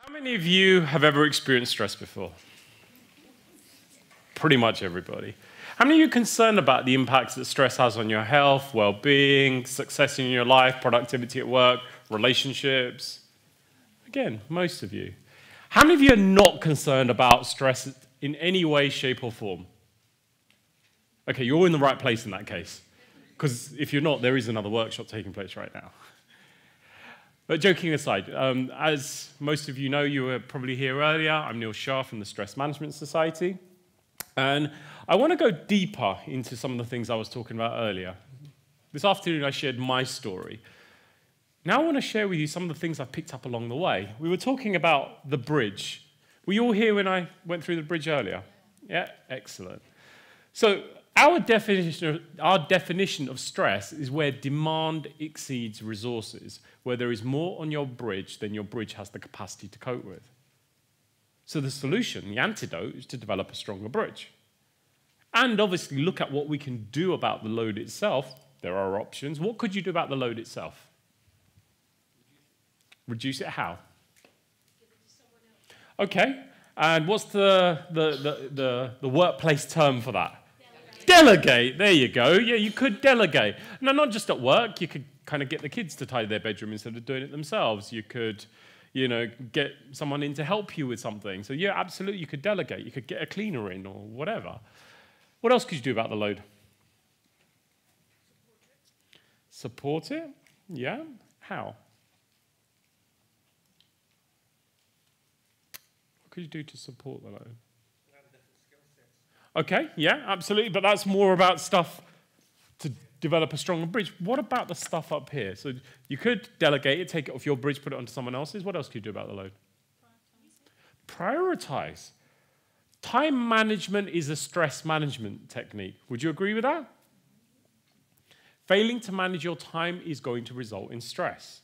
How many of you have ever experienced stress before? Pretty much everybody. How many of you are concerned about the impacts that stress has on your health, well-being, success in your life, productivity at work, relationships? Again, most of you. How many of you are not concerned about stress in any way, shape, or form? Okay, you're all in the right place in that case. Because if you're not, there is another workshop taking place right now. But joking aside, as most of you know, you were probably here earlier, I'm Shah from the Stress Management Society. And I want to go deeper into some of the things I was talking about earlier. This afternoon, I shared my story. Now I want to share with you some of the things I picked up along the way. We were talking about the bridge. Were you all here when I went through the bridge earlier? Yeah? Excellent. So our definition of stress is where demand exceeds resources, where there is more on your bridge than your bridge has the capacity to cope with. So the solution, the antidote, is to develop a stronger bridge. And obviously look at what we can do about the load itself. There are options. What could you do about the load itself? Reduce it how? Give it to someone else. Okay. And what's the workplace term for that? Delegate. There you go. Yeah, you could delegate. No, not just at work. You could kind of get the kids to tidy their bedroom instead of doing it themselves. You could, get someone in to help you with something. So yeah, absolutely, you could delegate. You could get a cleaner in or whatever. What else could you do about the load? Support it. Yeah. How? What could you do to support the load? Okay, yeah, absolutely, but that's more about stuff to develop a stronger bridge. What about the stuff up here? So you could delegate it, take it off your bridge, put it onto someone else's. What else could you do about the load? Prioritize. Time management is a stress management technique. Would you agree with that? Failing to manage your time is going to result in stress.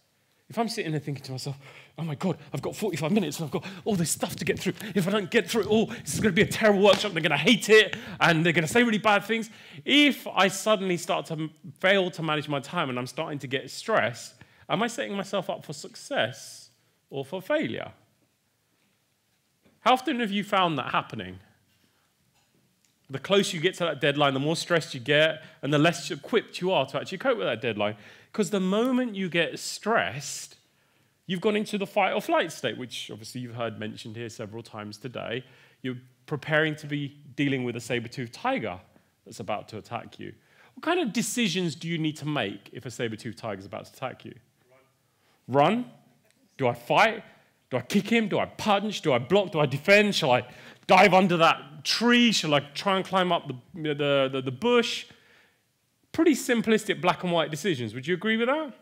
If I'm sitting there thinking to myself, oh my God, I've got 45 minutes and I've got all this stuff to get through. If I don't get through it all, this is going to be a terrible workshop. They're going to hate it and they're going to say really bad things. If I suddenly start to fail to manage my time and I'm starting to get stressed, am I setting myself up for success or for failure? How often have you found that happening? The closer you get to that deadline, the more stressed you get and the less equipped you are to actually cope with that deadline. Because the moment you get stressed, you've gone into the fight or flight state, which obviously you've heard mentioned here several times today. You're preparing to be dealing with a saber-toothed tiger that's about to attack you. What kind of decisions do you need to make if a saber-toothed tiger is about to attack you? Run? Do I fight? Do I kick him? Do I punch? Do I block? Do I defend? Shall I dive under that tree? Shall I try and climb up the bush? Pretty simplistic black and white decisions. Would you agree with that?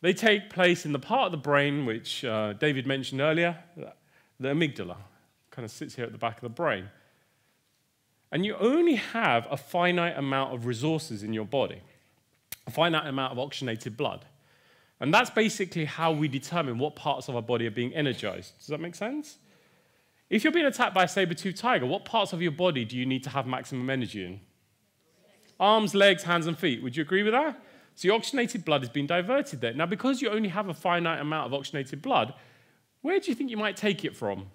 They take place in the part of the brain which David mentioned earlier, the amygdala. Kind of sits here at the back of the brain. And you only have a finite amount of resources in your body, a finite amount of oxygenated blood. And that's basically how we determine what parts of our body are being energized. Does that make sense? If you're being attacked by a saber-toothed tiger, what parts of your body do you need to have maximum energy in? Arms, legs, hands, and feet. Would you agree with that? So your oxygenated blood is being diverted there. Now, because you only have a finite amount of oxygenated blood, where do you think you might take it from?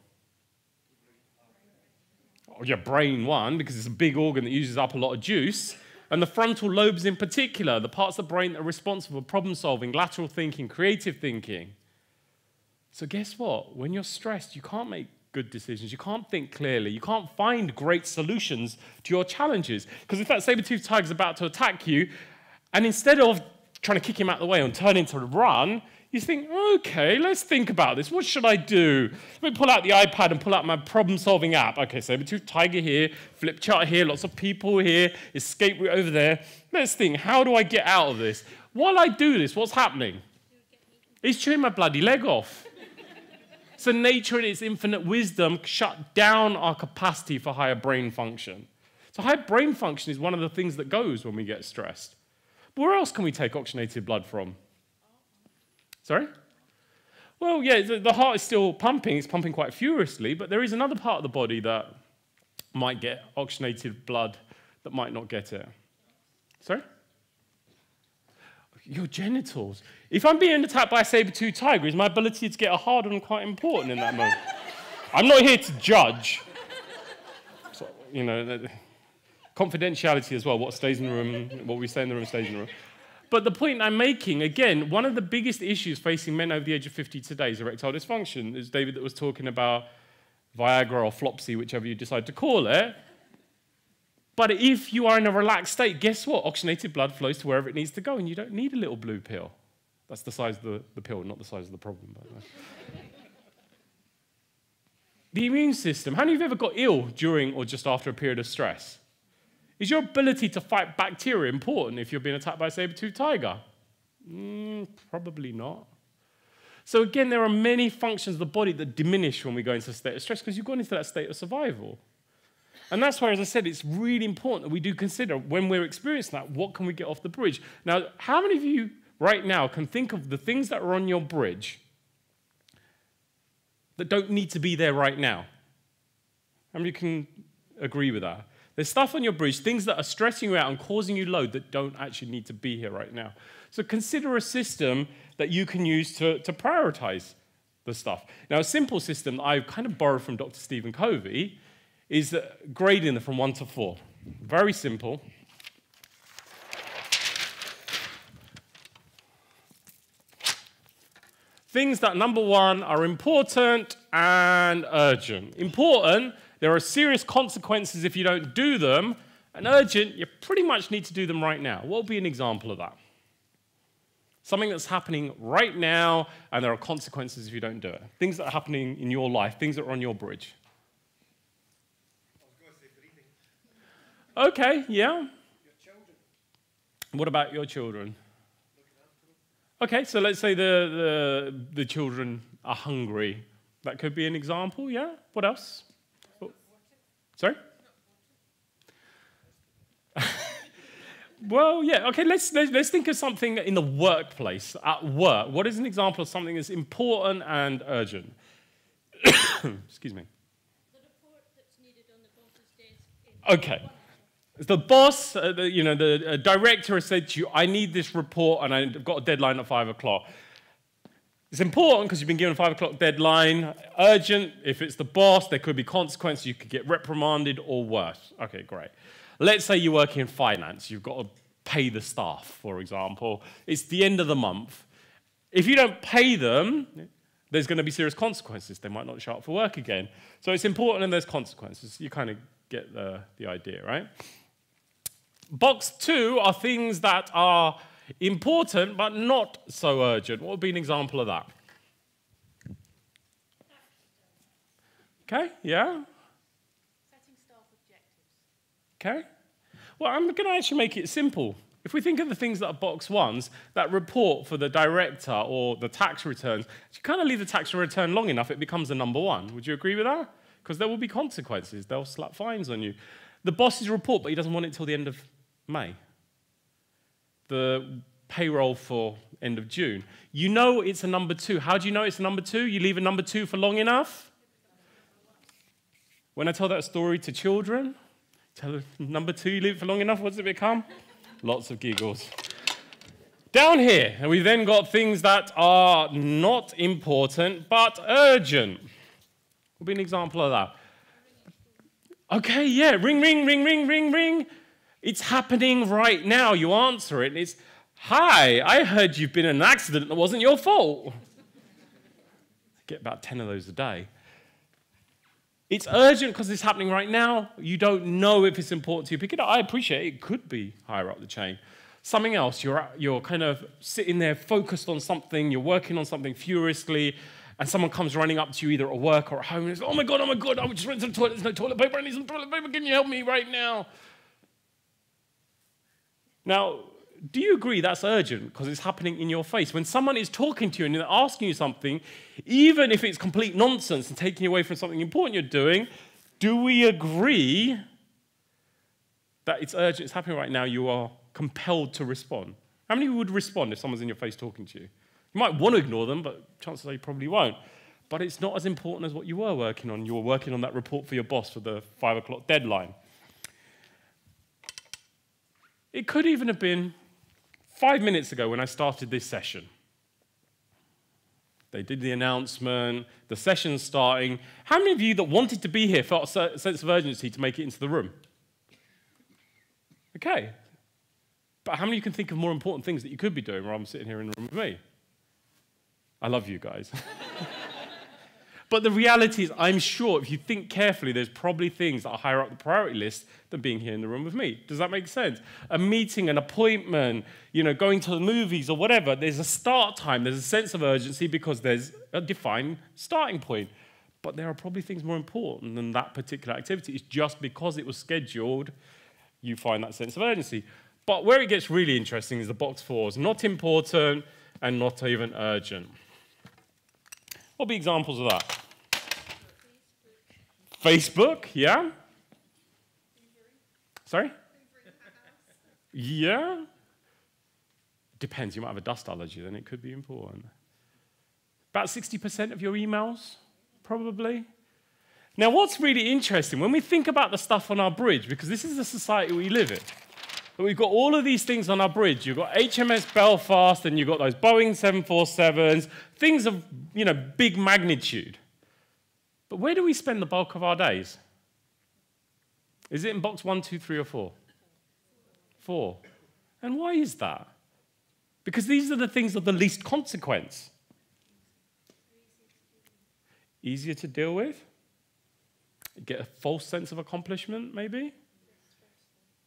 Oh, your brain, one, because it's a big organ that uses up a lot of juice. And the frontal lobes in particular, the parts of the brain that are responsible for problem-solving, lateral thinking, creative thinking. So guess what? When you're stressed, you can't make good decisions. You can't think clearly. You can't find great solutions to your challenges. Because if that saber-toothed tiger is about to attack you, and instead of trying to kick him out of the way and turn into a run, you think, okay, let's think about this. What should I do? Let me pull out the iPad and pull out my problem-solving app. Okay, saber-toothed tiger here, flip chart here, lots of people here, escape route over there. Let's think, how do I get out of this? While I do this, what's happening? He's chewing my bloody leg off. So nature in its infinite wisdom shut down our capacity for higher brain function. So higher brain function is one of the things that goes when we get stressed. But where else can we take oxygenated blood from? Sorry? Well, yeah, the heart is still pumping. It's pumping quite furiously, but there is another part of the body that might get oxygenated blood that might not get it. Sorry? Your genitals. If I'm being attacked by a saber-toothed tiger, is my ability to get a hard one quite important in that moment? I'm not here to judge. So, you know, confidentiality as well, what stays in the room, what we say in the room stays in the room. But the point I'm making, again, one of the biggest issues facing men over the age of 50 today is erectile dysfunction. There's David that was talking about Viagra or Flopsy, whichever you decide to call it. But if you are in a relaxed state, guess what? Oxygenated blood flows to wherever it needs to go, and you don't need a little blue pill. That's the size of the pill, not the size of the problem, by the way. The immune system. How many of you ever got ill during or just after a period of stress? Is your ability to fight bacteria important if you're being attacked by a saber-toothed tiger? Probably not. So again, there are many functions of the body that diminish when we go into a state of stress because you've gone into that state of survival. And that's why, as I said, it's really important that we do consider when we're experiencing that, what can we get off the bridge? Now, how many of you right now can think of the things that are on your bridge that don't need to be there right now? How many can agree with that? There's stuff on your bridge, things that are stressing you out and causing you load that don't actually need to be here right now. So consider a system that you can use to prioritize the stuff. Now, a simple system that I've kind of borrowed from Dr. Stephen Covey is grading them from 1 to 4. Very simple. Things that, number 1, are important and urgent. Important, there are serious consequences if you don't do them, and urgent, you pretty much need to do them right now. What would be an example of that? Something that's happening right now, and there are consequences if you don't do it. Things that are happening in your life, things that are on your bridge. I was going to say breathing. Okay, yeah. Your children. What about your children? Okay, so let's say the children are hungry. That could be an example, yeah? What else? Oh. Sorry? Well, yeah, okay, let's think of something in the workplace, at work. What is an example of something that's important and urgent? Excuse me. The report that's needed on the boss's desk. Okay. The boss, the director has said to you, I need this report and I've got a deadline at 5 o'clock. It's important because you've been given a 5 o'clock deadline. Urgent, if it's the boss, there could be consequences. You could get reprimanded or worse. Okay, great. Let's say you work in finance. You've got to pay the staff, for example. It's the end of the month. If you don't pay them, there's going to be serious consequences. They might not show up for work again. So it's important and there's consequences. You kind of get the idea, right? Box 2 are things that are important but not so urgent. What would be an example of that? Okay, yeah? Setting staff objectives. Okay. Well, I'm going to actually make it simple. If we think of the things that are box 1s, that report for the director or the tax returns, if you kind of leave the tax return long enough, it becomes a number 1. Would you agree with that? Because there will be consequences. They'll slap fines on you. The boss's report, but he doesn't want it till the end of May. The payroll for end of June. You know it's a number 2. How do you know it's a number 2? You leave a number 2 for long enough. When I tell that story to children, tell number 2, you leave it for long enough, what does it become? Lots of giggles. Down here, and we've then got things that are not important, but urgent. What would be an example of that? Okay, yeah, ring, ring, ring, ring, ring, ring. It's happening right now. You answer it, and it's, hi, I heard you've been in an accident that wasn't your fault. I get about 10 of those a day. It's urgent because it's happening right now. You don't know if it's important to you. Pick it up. I appreciate it. It could be higher up the chain. Something else, you're kind of sitting there focused on something, you're working on something furiously, and someone comes running up to you either at work or at home and says, oh my God, I just went to the toilet, there's no toilet paper, I need some toilet paper, can you help me right now? Now, do you agree that's urgent because it's happening in your face? When someone is talking to you and they're asking you something, even if it's complete nonsense and taking you away from something important you're doing, do we agree that it's urgent, it's happening right now, you are compelled to respond? How many would respond if someone's in your face talking to you? You might want to ignore them, but chances are you probably won't. But it's not as important as what you were working on. You were working on that report for your boss for the 5 o'clock deadline. It could even have been 5 minutes ago when I started this session. They did the announcement, the session's starting. How many of you that wanted to be here felt a sense of urgency to make it into the room? Okay. But how many of you can think of more important things that you could be doing while I'm sitting here in the room with me? I love you guys. But the reality is, I'm sure if you think carefully, there's probably things that are higher up the priority list than being here in the room with me. Does that make sense? A meeting, an appointment, going to the movies or whatever, there's a start time, there's a sense of urgency because there's a defined starting point. But there are probably things more important than that particular activity. It's just because it was scheduled, you find that sense of urgency. But where it gets really interesting is the box 4s, not important and not even urgent. What would be examples of that? Facebook, yeah? Sorry? Yeah? Depends, you might have a dust allergy, then it could be important. About 60% of your emails, probably. Now, what's really interesting, when we think about the stuff on our bridge, because this is the society we live in, but we've got all of these things on our bridge. You've got HMS Belfast, and you've got those Boeing 747s, things of, big magnitude. But where do we spend the bulk of our days? Is it in box 1, 2, 3, or 4? 4. And why is that? Because these are the things of the least consequence. Easier to deal with? Get a false sense of accomplishment, maybe?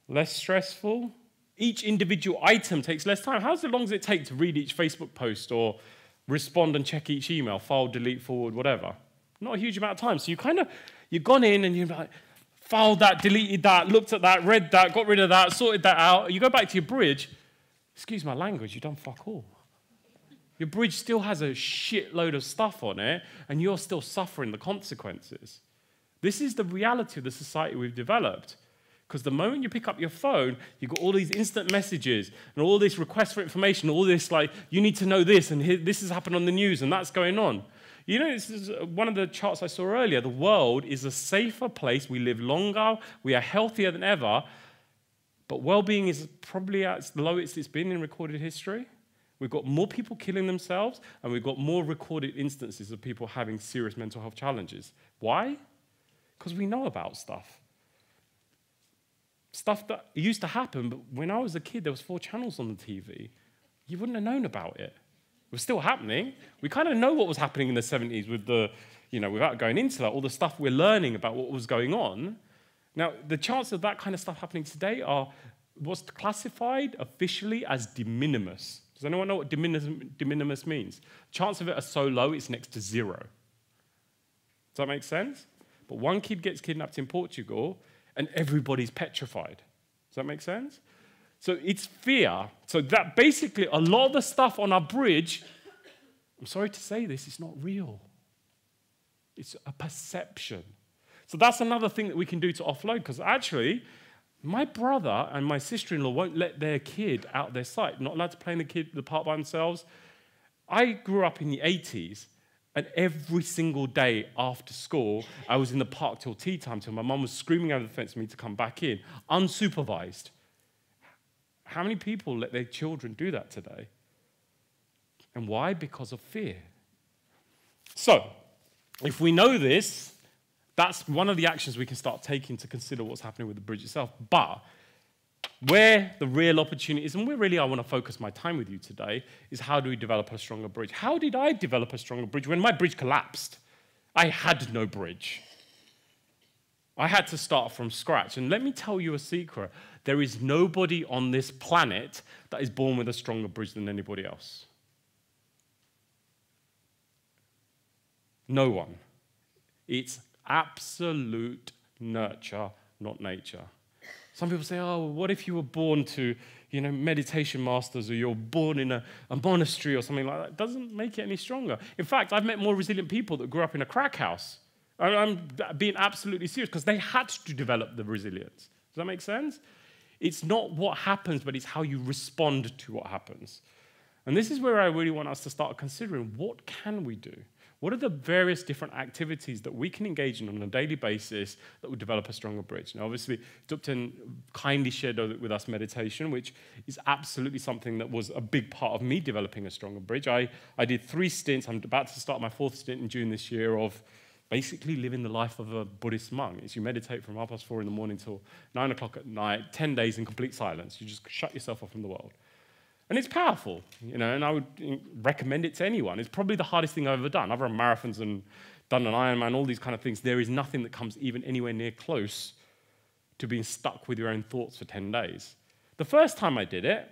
Less stressful. Each individual item takes less time. How long does it take to read each Facebook post or respond and check each email, file, delete, forward, whatever? Not a huge amount of time. So you've gone in and you've like, filed that, deleted that, looked at that, read that, got rid of that, sorted that out. You go back to your bridge. Excuse my language, you've done fuck all. Your bridge still has a shitload of stuff on it, and you're still suffering the consequences. This is the reality of the society we've developed. Because the moment you pick up your phone, you've got all these instant messages and all this request for information, all this like, you need to know this, and this has happened on the news, and that's going on. This is one of the charts I saw earlier. The world is a safer place. We live longer. We are healthier than ever. But well-being is probably at the lowest it's been in recorded history. We've got more people killing themselves, and we've got more recorded instances of people having serious mental health challenges. Why? Because we know about stuff. Stuff that used to happen, but when I was a kid, there was 4 channels on the TV. You wouldn't have known about it. It was still happening. We kind of know what was happening in the 70s with the, without going into that, all the stuff we're learning about what was going on. Now, the chances of that kind of stuff happening today are what's classified officially as de minimis. Does anyone know what de minimis means? The chance of it are so low, it's next to 0. Does that make sense? But one kid gets kidnapped in Portugal, and everybody's petrified. Does that make sense? So it's fear. So that basically, a lot of the stuff on our bridge, I'm sorry to say this, it's not real. It's a perception. So that's another thing that we can do to offload, because actually, my brother and my sister-in-law won't let their kid out their sight, not allowed to play in the park by themselves. I grew up in the 80s, and every single day after school, I was in the park till tea time, till my mum was screaming over the fence for me to come back in, unsupervised. How many people let their children do that today? And why? Because of fear. So, if we know this, that's one of the actions we can start taking to consider what's happening with the bridge itself. But where the real opportunity is, and where really I want to focus my time with you today, is how do we develop a stronger bridge? How did I develop a stronger bridge when my bridge collapsed? I had no bridge. I had to start from scratch. And let me tell you a secret. There is nobody on this planet that is born with a stronger bridge than anybody else. No one. It's absolute nurture, not nature. Some people say, oh, what if you were born to, meditation masters, or you're born in a monastery or something like that? It doesn't make it any stronger. In fact, I've met more resilient people that grew up in a crack house. I'm being absolutely serious, because they had to develop the resilience. Does that make sense? It's not what happens, but it's how you respond to what happens. And this is where I really want us to start considering, what can we do? What are the various different activities that we can engage in on a daily basis that will develop a stronger bridge? Now, obviously, Tipton kindly shared with us meditation, which is absolutely something that was a big part of me developing a stronger bridge. I did 3 stints. I'm about to start my 4th stint in June this year of basically living the life of a Buddhist monk. It's you meditate from 4:30 in the morning till 9 o'clock at night, 10 days in complete silence. You just shut yourself off from the world. And it's powerful, and I would recommend it to anyone. It's probably the hardest thing I've ever done. I've run marathons and done an Ironman, all these kind of things. There is nothing that comes even anywhere near close to being stuck with your own thoughts for 10 days. The first time I did it,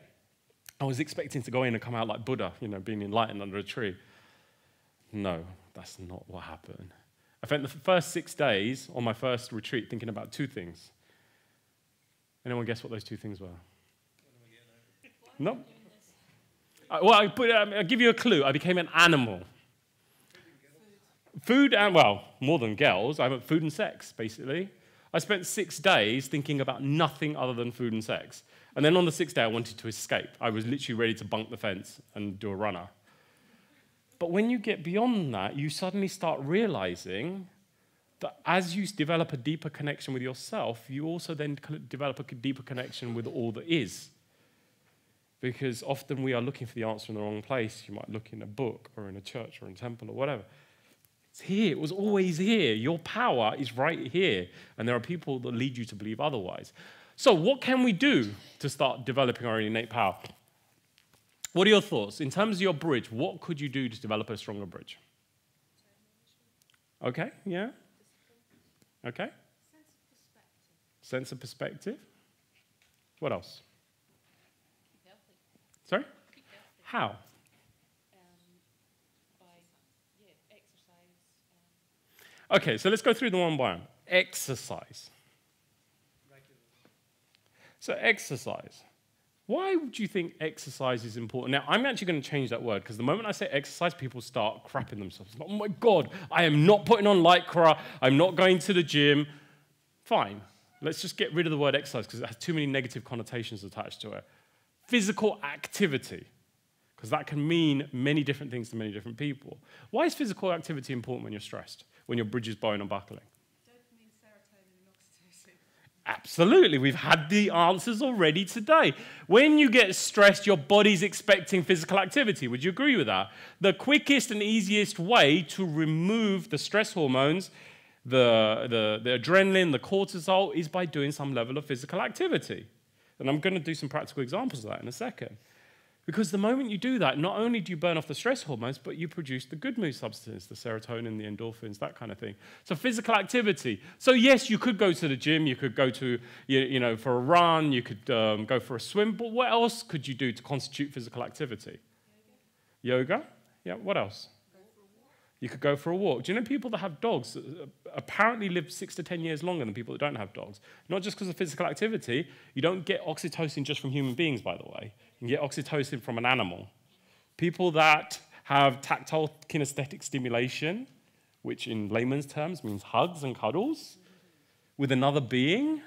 I was expecting to go in and come out like Buddha, being enlightened under a tree. No, that's not what happened. I spent the first 6 days on my first retreat thinking about 2 things. Anyone guess what those 2 things were? No. Well, I'll give you a clue. I became an animal. Food and, well, more than girls. I meant food and sex, basically. I spent 6 days thinking about nothing other than food and sex. And then on the 6th day, I wanted to escape. I was literally ready to bunk the fence and do a runner. But when you get beyond that, you suddenly start realizing that as you develop a deeper connection with yourself, you also then develop a deeper connection with all that is. Because often we are looking for the answer in the wrong place. You might look in a book or in a church or in a temple or whatever. It's here. It was always here. Your power is right here. And there are people that lead you to believe otherwise. So what can we do to start developing our innate power? What are your thoughts? In terms of your bridge, what could you do to develop a stronger bridge? Okay, yeah. Okay. Sense of perspective. What else? Sorry? How? Okay, so let's go through them one by one. Exercise. So exercise. Why would you think exercise is important? Now, I'm actually going to change that word because the moment I say exercise, people start crapping themselves. Oh my God, I am not putting on Lycra. I'm not going to the gym. Fine. Let's just get rid of the word exercise because it has too many negative connotations attached to it. Physical activity, because that can mean many different things to many different people. Why is physical activity important when you're stressed, when your bridge is bowing and buckling? Dopamine, serotonin, and oxytocin. Absolutely. We've had the answers already today. When you get stressed, your body's expecting physical activity. Would you agree with that? The quickest and easiest way to remove the stress hormones, the adrenaline, the cortisol, is by doing some level of physical activity. And I'm going to do some practical examples of that in a second. Because the moment you do that, not only do you burn off the stress hormones, but you produce the good mood substances, the serotonin, the endorphins, that kind of thing. So physical activity. So yes, you could go to the gym, you could go to, for a run, you could go for a swim, but what else could you do to constitute physical activity? Yoga? Yeah, what else? You could go for a walk. Do you know people that have dogs apparently live 6 to 10 years longer than people that don't have dogs? Not just because of physical activity. You don't get oxytocin just from human beings, by the way. You can get oxytocin from an animal. People that have tactile kinesthetic stimulation, which in layman's terms means hugs and cuddles, with another being,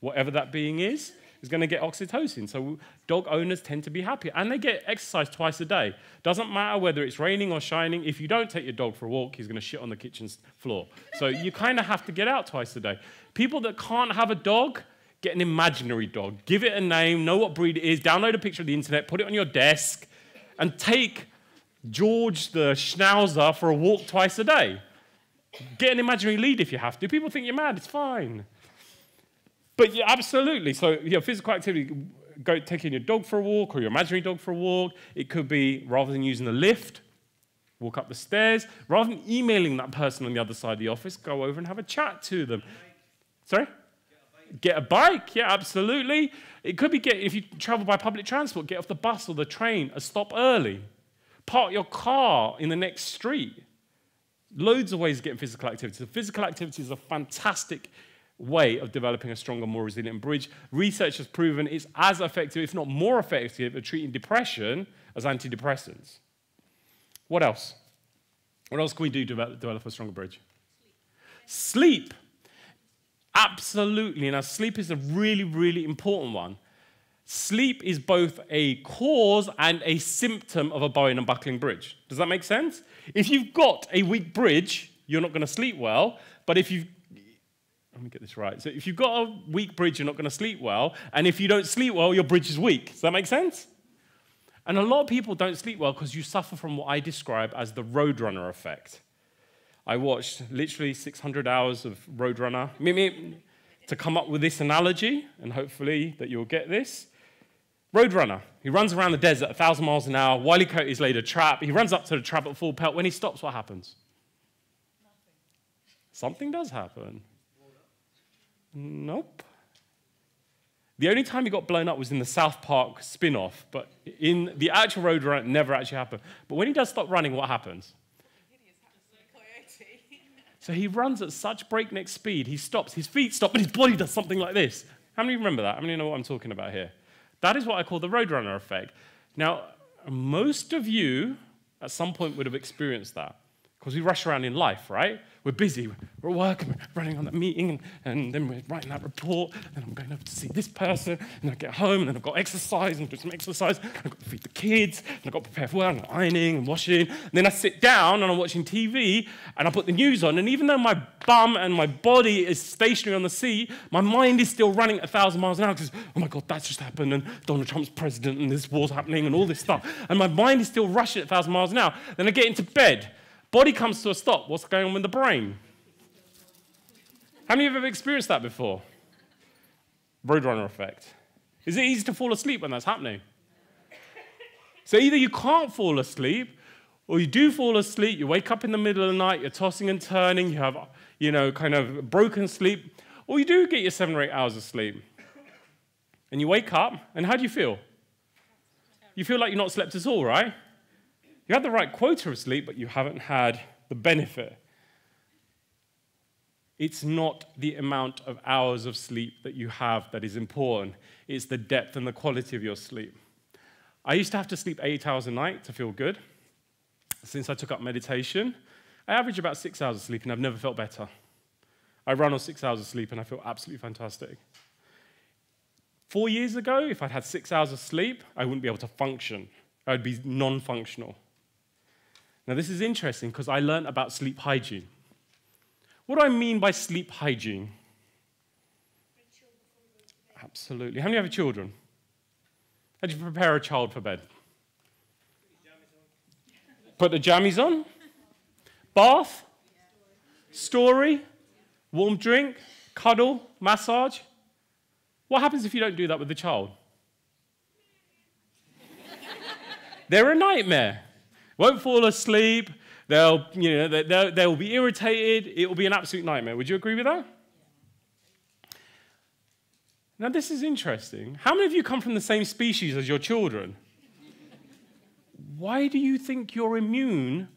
whatever that being is going to get oxytocin. So dog owners tend to be happy. And they get exercise twice a day. Doesn't matter whether it's raining or shining. If you don't take your dog for a walk, he's going to shit on the kitchen floor. So you kind of have to get out twice a day. People that can't have a dog, get an imaginary dog. Give it a name, know what breed it is, download a picture of the internet, put it on your desk, and take George the Schnauzer for a walk twice a day. Get an imaginary lead if you have to. People think you're mad. It's fine. But yeah, absolutely. So physical activity, go taking your dog for a walk or your imaginary dog for a walk. It could be, rather than using the lift, walk up the stairs. Rather than emailing that person on the other side of the office, go over and have a chat to them. Sorry? Get a bike. Yeah, absolutely. It could be, if you travel by public transport, get off the bus or the train, stop early. Park your car in the next street. Loads of ways of getting physical activity. So physical activity is a fantastic way of developing a stronger, more resilient bridge. Research has proven it's as effective, if not more effective, at treating depression as antidepressants. What else? What else can we do to develop a stronger bridge? Sleep. Absolutely. Now, sleep is a really, really important one. Sleep is both a cause and a symptom of a bowing and buckling bridge. Does that make sense? If you've got a weak bridge, you're not going to sleep well. But if you've... Let me get this right. So if you've got a weak bridge, you're not going to sleep well. And if you don't sleep well, your bridge is weak. Does that make sense? And a lot of people don't sleep well because you suffer from what I describe as the Roadrunner Effect. I watched literally 600 hours of Roadrunner to come up with this analogy, and hopefully that you'll get this. Roadrunner, he runs around the desert 1,000 miles an hour. Wile E. Coyote's laid a trap. He runs up to the trap at full pelt. When he stops, what happens? Nothing. Something does happen. Nope. The only time he got blown up was in the South Park spin-off, but in the actual Roadrunner, it never actually happened. But when he does stop running, what happens? Hideous happens to the coyote. So he runs at such breakneck speed, he stops, his feet stop, and his body does something like this. How many remember that? How many know what I'm talking about here? That is what I call the Roadrunner Effect. Now, most of you at some point would have experienced that, because we rush around in life, right? We're busy, we're at work, and we're running on that meeting, and then we're writing that report, and I'm going over to see this person, and I get home, and then I've got exercise, and do some exercise, I've got to feed the kids, and I've got to prepare for work, and I'm ironing and washing, and then I sit down, and I'm watching TV, and I put the news on, and even though my bum and my body is stationary on the seat, my mind is still running at 1,000 miles an hour, because, oh my God, that's just happened, and Donald Trump's president, and this war's happening, and all this stuff, and my mind is still rushing at 1,000 miles an hour. Then I get into bed. Body comes to a stop. What's going on with the brain? How many of you have experienced that before? Roadrunner Effect. Is it easy to fall asleep when that's happening? So either you can't fall asleep, or you do fall asleep, you wake up in the middle of the night, you're tossing and turning, you have, kind of broken sleep, or you do get your 7 or 8 hours of sleep. And you wake up, and how do you feel? You feel like you've not slept at all, right? You had the right quota of sleep, but you haven't had the benefit. It's not the amount of hours of sleep that you have that is important. It's the depth and the quality of your sleep. I used to have to sleep 8 hours a night to feel good. Since I took up meditation, I average about 6 hours of sleep, and I've never felt better. I run on 6 hours of sleep, and I feel absolutely fantastic. 4 years ago, if I'd had 6 hours of sleep, I wouldn't be able to function. I'd be non-functional. Now, this is interesting because I learned about sleep hygiene. What do I mean by sleep hygiene? Absolutely. How many have children? How do you prepare a child for bed? Put the jammies on? Bath? Story? Warm drink? Cuddle? Massage? What happens if you don't do that with the child? They're a nightmare. Won't fall asleep. They'll be irritated. It will be an absolute nightmare. Would you agree with that? Now, this is interesting. How many of you come from the same species as your children? Why do you think you're immune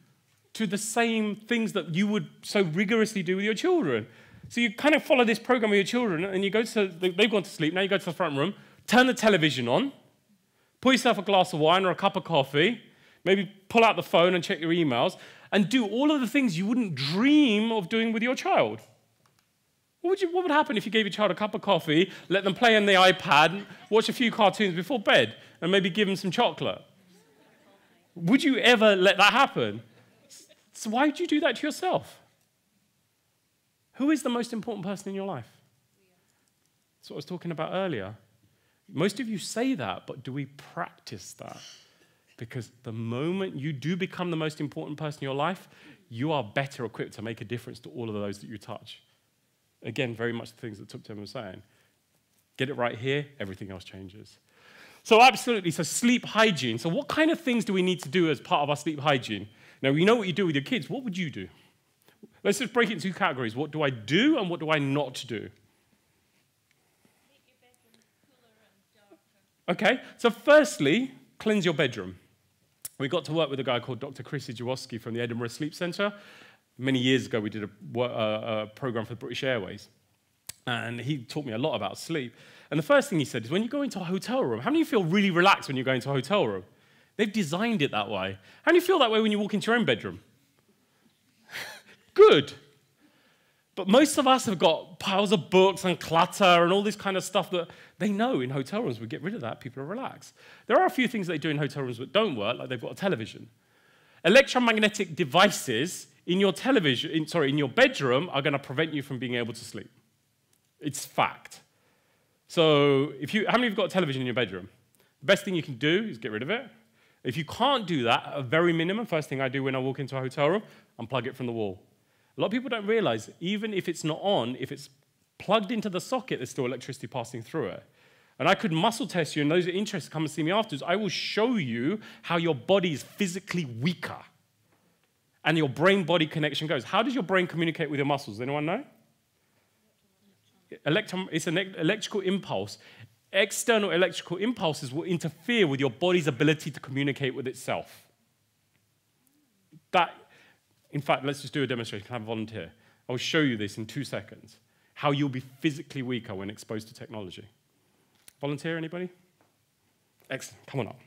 to the same things that you would so rigorously do with your children? So you kind of follow this program with your children, and you go to, they've gone to sleep. Now you go to the front room, turn the television on, pour yourself a glass of wine or a cup of coffee, maybe pull out the phone and check your emails, and do all of the things you wouldn't dream of doing with your child. What would happen if you gave your child a cup of coffee, let them play on the iPad, watch a few cartoons before bed, and maybe give them some chocolate? Would you ever let that happen? So why would you do that to yourself? Who is the most important person in your life? That's what I was talking about earlier. Most of you say that, but do we practice that? Because the moment you do become the most important person in your life, you are better equipped to make a difference to all of those that you touch. Again, very much the things that Tipton was saying. Get it right here, everything else changes. So absolutely, so sleep hygiene. So what kind of things do we need to do as part of our sleep hygiene? Now, you know what you do with your kids. What would you do? Let's just break it into 2 categories. What do I do and what do I not do? Make your bedroom cooler and darker. Okay, so firstly, cleanse your bedroom. We got to work with a guy called Dr. Chris Jaworski from the Edinburgh Sleep Centre. Many years ago, we did a program for the British Airways. And he taught me a lot about sleep. And the first thing he said is, when you go into a hotel room, how many of you feel really relaxed when you go into a hotel room? They've designed it that way. How many of you feel that way when you walk into your own bedroom? Good. But most of us have got piles of books and clutter and all this kind of stuff that they know in hotel rooms. We get rid of that, people are relaxed. There are a few things they do in hotel rooms that don't work, like they've got a television. Electromagnetic devices in your in your bedroom are going to prevent you from being able to sleep. It's fact. So how many of you have got a television in your bedroom? The best thing you can do is get rid of it. If you can't do that, at a very minimum, first thing I do when I walk into a hotel room, unplug it from the wall. A lot of people don't realize, even if it's not on, if it's plugged into the socket, there's still electricity passing through it. And I could muscle test you, and those who are interested, come and see me afterwards. I will show you how your body is physically weaker and your brain-body connection goes. How does your brain communicate with your muscles? Anyone know? It's an electrical impulse. External electrical impulses will interfere with your body's ability to communicate with itself. In fact, let's just do a demonstration. Can I have a volunteer? I'll show you this in 2 seconds, how you'll be physically weaker when exposed to technology. Volunteer, anybody? Excellent, come on up.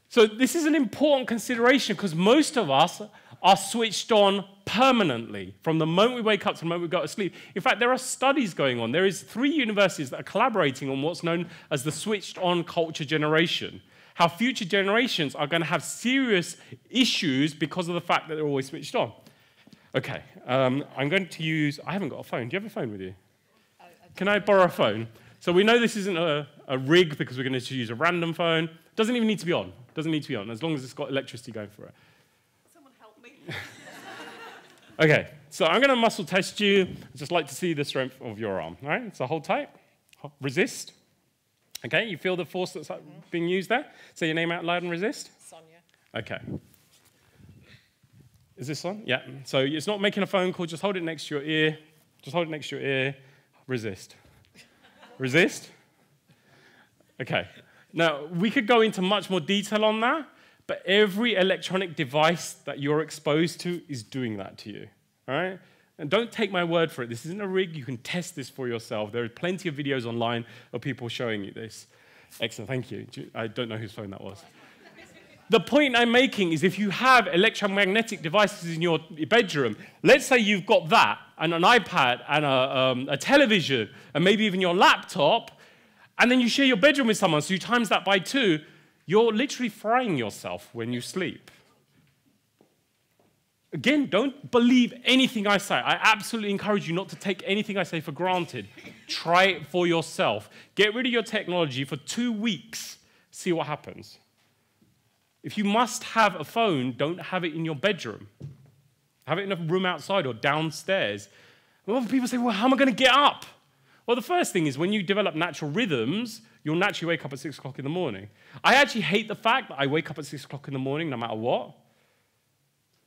So this is an important consideration because most of us are switched on permanently from the moment we wake up to the moment we go to sleep. In fact, there are studies going on. There is 3 universities that are collaborating on what's known as the switched on culture generation. How future generations are going to have serious issues because of the fact that they're always switched on. Okay, I'm going to use, I haven't got a phone. Do you have a phone with you? Can I borrow a phone? So we know this isn't a rig because we're going to use a random phone. Doesn't even need to be on. Doesn't need to be on, as long as it's got electricity going for it. Someone help me. Okay, so I'm going to muscle test you. I'd just like to see the strength of your arm. All right, so hold tight. Resist. Okay, you feel the force that's being used there? Say your name out loud and resist. Sonia. Okay. Is this on? Yeah. So it's not making a phone call. Just hold it next to your ear. Just hold it next to your ear. Resist. Resist. Okay. Now, we could go into much more detail on that, but every electronic device that you're exposed to is doing that to you. All right? And don't take my word for it. This isn't a rig. You can test this for yourself. There are plenty of videos online of people showing you this. Excellent. Thank you. I don't know whose phone that was. The point I'm making is if you have electromagnetic devices in your bedroom, let's say you've got that and an iPad and a television and maybe even your laptop, and then you share your bedroom with someone, so you times that by 2, you're literally frying yourself when you sleep. Again, don't believe anything I say. I absolutely encourage you not to take anything I say for granted. Try it for yourself. Get rid of your technology for 2 weeks. See what happens. If you must have a phone, don't have it in your bedroom. Have it in a room outside or downstairs. Well, people say, well, how am I going to get up? Well, the first thing is when you develop natural rhythms, you'll naturally wake up at 6 o'clock in the morning. I actually hate the fact that I wake up at 6 o'clock in the morning no matter what,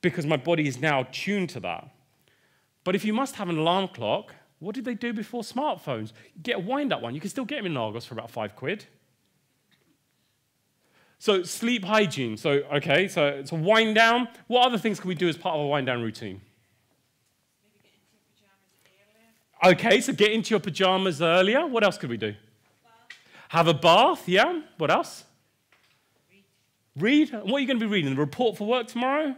because my body is now tuned to that. But if you must have an alarm clock, what did they do before smartphones? Get a wind-up one. You can still get them in Argos for about £5. So sleep hygiene. So it's a wind down. What other things can we do as part of a wind down routine? Maybe get into your pajamas earlier. Okay, so get into your pajamas earlier. What else could we do? Have a bath, yeah. What else? Read. And what are you going to be reading? The report for work tomorrow?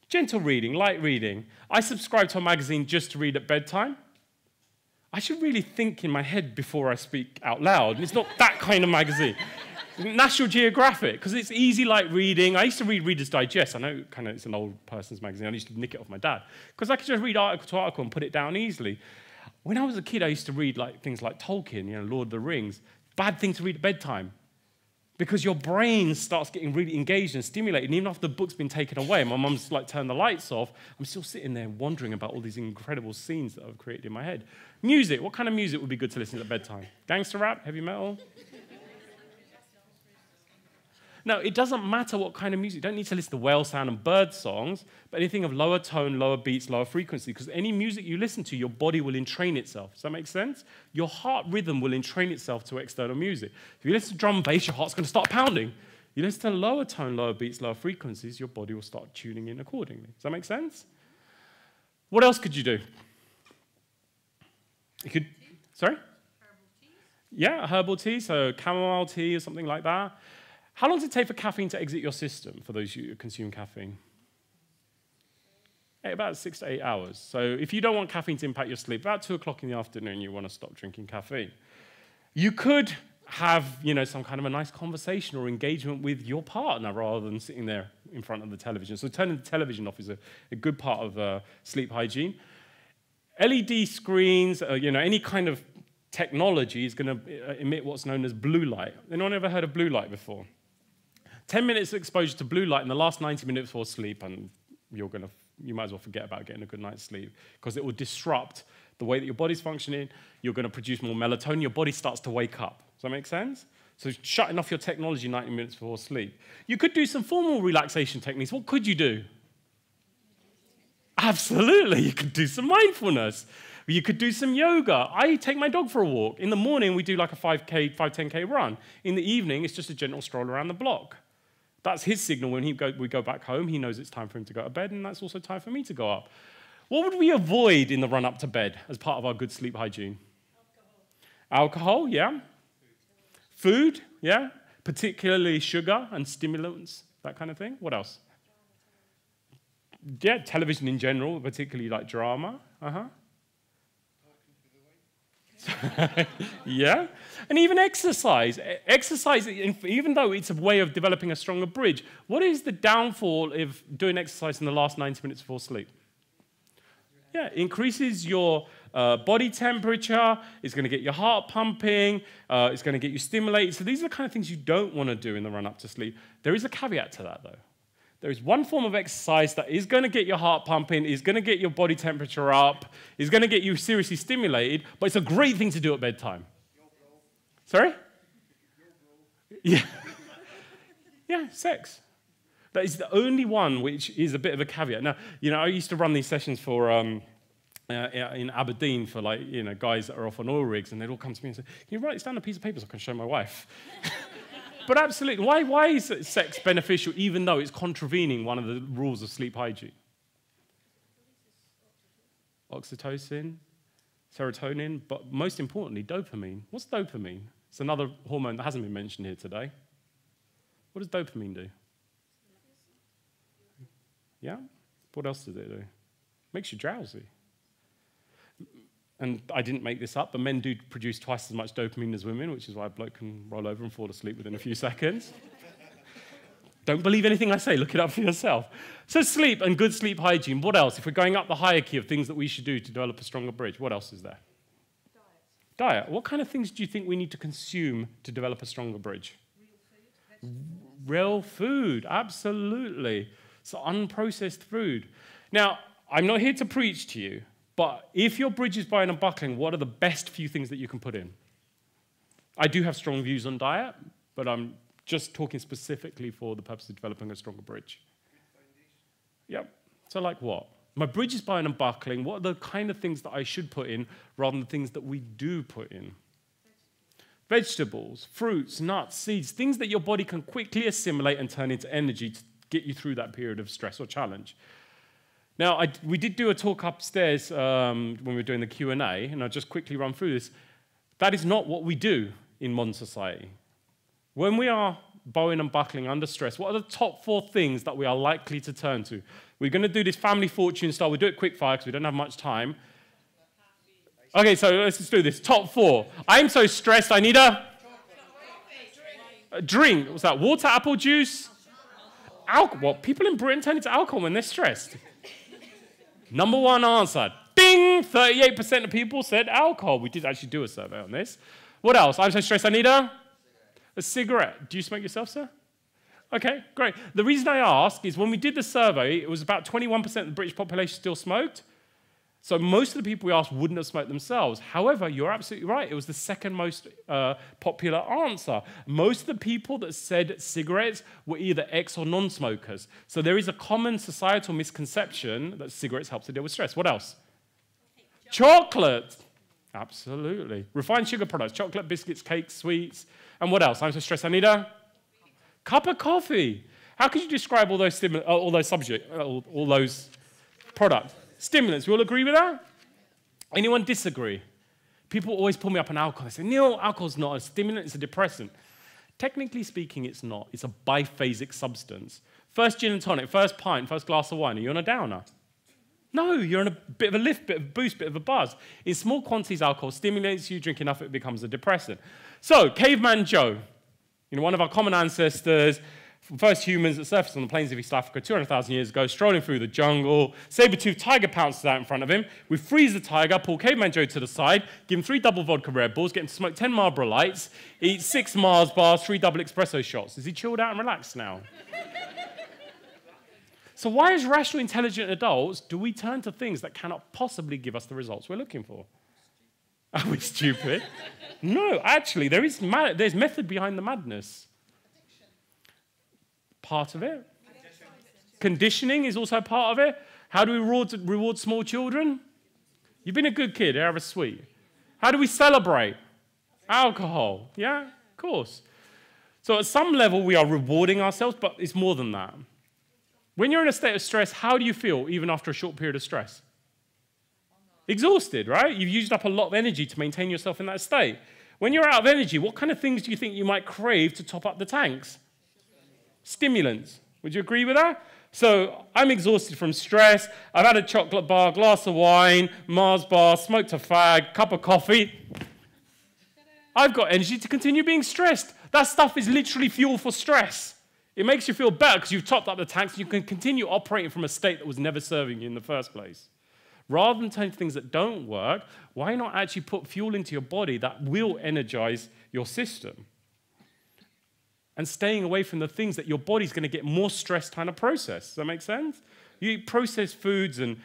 Gentle reading, light reading. I subscribe to a magazine just to read at bedtime. I should really think in my head before I speak out loud. It's not that kind of magazine. National Geographic, because it's easy light reading. I used to read Reader's Digest. I know kind of it's an old person's magazine. I used to nick it off my dad. Because I could just read article to article and put it down easily. When I was a kid, I used to read things like Tolkien, Lord of the Rings. Bad thing to read at bedtime. Because your brain starts getting really engaged and stimulated. And even after the book's been taken away, my mum's turned the lights off, I'm still sitting there wondering about all these incredible scenes that I've created in my head. Music. What kind of music would be good to listen to at bedtime? Gangster rap? Heavy metal? No, it doesn't matter what kind of music. You don't need to listen to whale sound and bird songs, but anything of lower tone, lower beats, lower frequency, because any music you listen to, your body will entrain itself. Does that make sense? Your heart rhythm will entrain itself to external music. If you listen to drum and bass, your heart's going to start pounding. You listen to lower tone, lower beats, lower frequencies, your body will start tuning in accordingly. Does that make sense? What else could you do? You could, sorry? Herbal teas. Yeah, a herbal tea, so chamomile tea or something like that. How long does it take for caffeine to exit your system, for those who consume caffeine? about 6 to 8 hours. So if you don't want caffeine to impact your sleep, about 2 o'clock in the afternoon, you want to stop drinking caffeine. You could have, some kind of a nice conversation or engagement with your partner rather than sitting there in front of the television. So turning the television off is a good part of sleep hygiene. LED screens, any kind of technology is going to emit what's known as blue light. Anyone ever heard of blue light before? 10 minutes of exposure to blue light in the last 90 minutes before sleep, and you might as well forget about getting a good night's sleep, because it will disrupt the way that your body's functioning. You're going to produce more melatonin. Your body starts to wake up. Does that make sense? So shutting off your technology 90 minutes before sleep. You could do some formal relaxation techniques. What could you do? Absolutely. You could do some mindfulness. You could do some yoga. I take my dog for a walk. In the morning, we do like a 5K, 10K run. In the evening, it's just a gentle stroll around the block. That's his signal when we go back home. He knows it's time for him to go to bed, and that's also time for me to go up. What would we avoid in the run-up to bed as part of our good sleep hygiene? Alcohol, yeah. Food, yeah. Particularly sugar and stimulants, that kind of thing. What else? Yeah, television in general, particularly like drama. Yeah. And even exercise. Exercise, even though it's a way of developing a stronger bridge, what is the downfall of doing exercise in the last 90 minutes before sleep? Yeah, it increases your body temperature, it's going to get your heart pumping, it's going to get you stimulated. So these are the kind of things you don't want to do in the run-up to sleep. There is a caveat to that, though. There is one form of exercise that is going to get your heart pumping, is going to get your body temperature up, is going to get you seriously stimulated, but it's a great thing to do at bedtime. Sorry? Yeah. Yeah, sex. That is the only one which is a bit of a caveat. Now, I used to run these sessions for in Aberdeen for guys that are off on oil rigs, and they'd all come to me and say, "Can you write this down on a piece of paper so I can show my wife?" But absolutely, why is sex beneficial even though it's contravening one of the rules of sleep hygiene? Oxytocin, serotonin, but most importantly, dopamine. What's dopamine? It's another hormone that hasn't been mentioned here today. What does dopamine do? Yeah? What else does it do? Makes you drowsy. And I didn't make this up, but men do produce twice as much dopamine as women, which is why a bloke can roll over and fall asleep within a few seconds. Don't believe anything I say. Look it up for yourself. So sleep and good sleep hygiene. What else? If we're going up the hierarchy of things that we should do to develop a stronger bridge, what else is there? Diet. What kind of things do you think we need to consume to develop a stronger bridge? Real food, absolutely. So unprocessed food. Now, I'm not here to preach to you, but if your bridge is bowing and buckling, what are the best few things that you can put in? I do have strong views on diet, but I'm just talking specifically for the purpose of developing a stronger bridge. Yep. So like what? My bridge is bowing and buckling. What are the kind of things that I should put in rather than the things that we do put in? Vegetables, fruits, nuts, seeds, things that your body can quickly assimilate and turn into energy to get you through that period of stress or challenge. Now, we did do a talk upstairs when we were doing the Q&A, and I'll just quickly run through this. That is not what we do in modern society. When we are bowing and buckling under stress, what are the top 4 things that we are likely to turn to? We're going to do this family fortune style. We'll do it quick fire because we don't have much time. Okay, so let's just do this. Top 4. I'm so stressed, I need a drink. What's that? Water, apple juice? Alcohol. Well, people in Britain turn into alcohol when they're stressed. Number 1 answer. Ding! 38% of people said alcohol. We did actually do a survey on this. What else? I'm so stressed, I need a cigarette. Do you smoke yourself, sir? Okay, great. The reason I ask is when we did the survey, it was about 21% of the British population still smoked. So most of the people we asked wouldn't have smoked themselves. However, you're absolutely right. It was the second most popular answer. Most of the people that said cigarettes were either ex or non-smokers. So there is a common societal misconception that cigarettes help to deal with stress. What else? Chocolate. Absolutely. Refined sugar products, chocolate, biscuits, cakes, sweets. And what else? I'm so stressed, I need a cup of coffee. How could you describe all those products? Stimulants, we all agree with that? Anyone disagree? People always pull me up on alcohol. They say, Neil, alcohol's not a stimulant, it's a depressant. Technically speaking, it's not. It's a biphasic substance. First gin and tonic, first pint, first glass of wine. Are you on a downer? No, you're in a bit of a lift, bit of a boost, bit of a buzz. In small quantities, alcohol stimulates you. Drink enough, it becomes a depressant. So, Caveman Joe, one of our common ancestors, first humans that surfaced on the plains of East Africa 200,000 years ago, strolling through the jungle. Saber-toothed tiger pounces out in front of him. We freeze the tiger, pull Caveman Joe to the side, give him 3 double vodka Red Bulls, get him to smoke 10 Marlboro Lights, eat 6 Mars bars, 3 double espresso shots. Is he chilled out and relaxed now? So why, as rational, intelligent adults, do we turn to things that cannot possibly give us the results we're looking for? Are we stupid? No, actually, there's method behind the madness. Part of it. Conditioning is also part of it. How do we reward small children? You've been a good kid, have a sweet. How do we celebrate? Alcohol. Yeah, of course. So at some level, we are rewarding ourselves, but it's more than that. When you're in a state of stress, how do you feel even after a short period of stress? Exhausted, right? You've used up a lot of energy to maintain yourself in that state. When you're out of energy, what kind of things do you think you might crave to top up the tanks? Stimulants. Would you agree with that? So I'm exhausted from stress. I've had a chocolate bar, glass of wine, Mars bar, smoked a fag, cup of coffee. I've got energy to continue being stressed. That stuff is literally fuel for stress. It makes you feel better because you've topped up the tanks and you can continue operating from a state that was never serving you in the first place. Rather than turning to things that don't work, why not actually put fuel into your body that will energize your system? And staying away from the things that your body's going to get more stress trying to process. Does that make sense? You eat processed foods and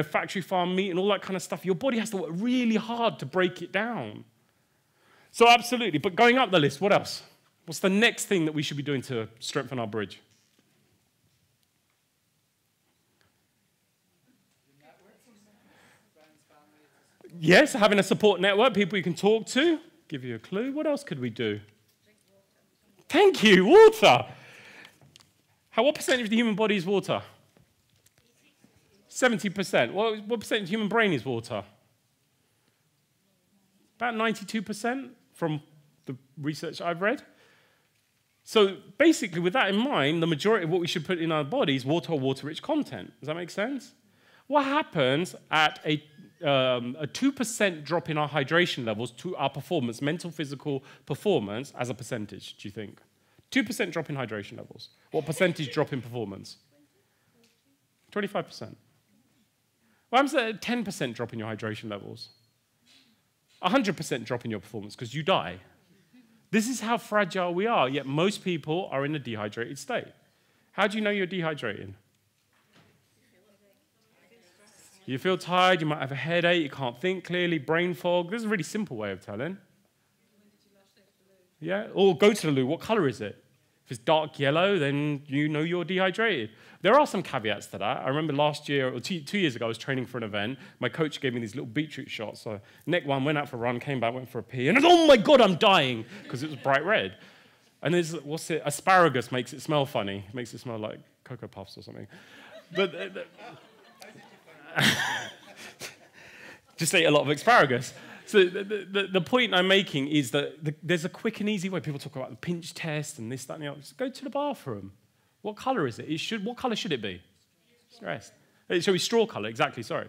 factory farm meat and all that kind of stuff. Your body has to work really hard to break it down. So absolutely. But going up the list, what else? What's the next thing that we should be doing to strengthen our bridge? Yes, having a support network, people you can talk to. Give you a clue. What else could we do? Thank you, water. What percentage of the human body is water? 70%. What percentage of the human brain is water? About 92% from the research I've read. So basically, with that in mind, the majority of what we should put in our body is water or water-rich content. Does that make sense? What happens at a 2% drop in our hydration levels to our performance, mental, physical performance, as a percentage, do you think? 2% drop in hydration levels. What percentage drop in performance? 25%. What happens at a 10% drop in your hydration levels? 100% drop in your performance because you die. This is how fragile we are, yet most people are in a dehydrated state. How do you know you're dehydrated? You feel tired, you might have a headache, you can't think clearly, brain fog. This is a really simple way of telling. Yeah, or go to the loo. What color is it? If it's dark yellow, then you know you're dehydrated. There are some caveats to that. I remember last year, or 2 years ago, I was training for an event. My coach gave me these little beetroot shots. So neck one, went out for a run, came back, went for a pee, and I was, oh my God, I'm dying, because it was bright red. And there's, asparagus makes it smell funny. It makes it smell like Cocoa Puffs or something. But just ate a lot of asparagus. So the point I'm making is that there's a quick and easy way. People talk about the pinch test and this, that, and the other. Just go to the bathroom. What color is it? What color should it be? Stressed. Sorry, straw color, exactly, sorry.